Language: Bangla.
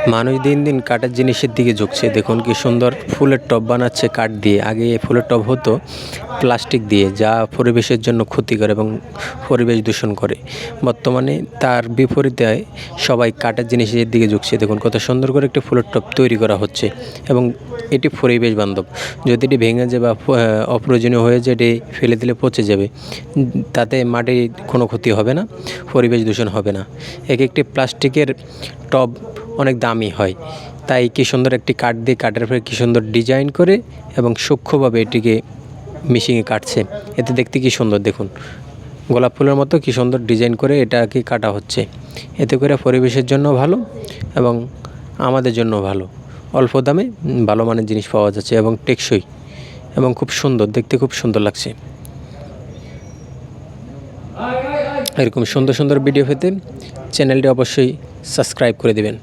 মানুষ দিন দিন কাঠের জিনিসের দিকে ঝুঁকছে। দেখুন কি সুন্দর ফুলের টব বানাচ্ছে কাঠ দিয়ে। আগে এই ফুলের টব হতো প্লাস্টিক দিয়ে, যা পরিবেশের জন্য ক্ষতিকর এবং পরিবেশ দূষণ করে। বর্তমানে তার বিপরীতে সবাই কাঠের জিনিসের দিকে ঝুঁকছে। দেখুন কত সুন্দর করে একটি ফুলের টব তৈরি করা হচ্ছে এবং এটি পরিবেশ বান্ধব। যদি এটি ভেঙে যায় বা অপ্রয়োজনীয় হয়ে যায়, এটি ফেলে দিলে পচে যাবে। তাতে মাটির কোনো ক্ষতি হবে না, পরিবেশ দূষণ হবে না। এক একটি প্লাস্টিকের টব অনেক দামি হয়, তাই কী সুন্দর একটি কাঠ দিয়ে কাঠের উপরে কী সুন্দর ডিজাইন করে এবং সূক্ষ্মভাবে এটিকে মেশিনে কাটছে। এতে দেখতে কী সুন্দর, দেখুন গোলাপ ফুলের মতো কী সুন্দর ডিজাইন করে এটাকে কাটা হচ্ছে। এতে করে পরিবেশের জন্য ভালো এবং আমাদের জন্য ভালো। অল্প দামে ভালো মানের জিনিস পাওয়া যাচ্ছে এবং টেকসই এবং খুব সুন্দর, দেখতে খুব সুন্দর লাগছে। এরকম সুন্দর সুন্দর ভিডিও পেতে চ্যানেলটি অবশ্যই সাবস্ক্রাইব করে দেবেন।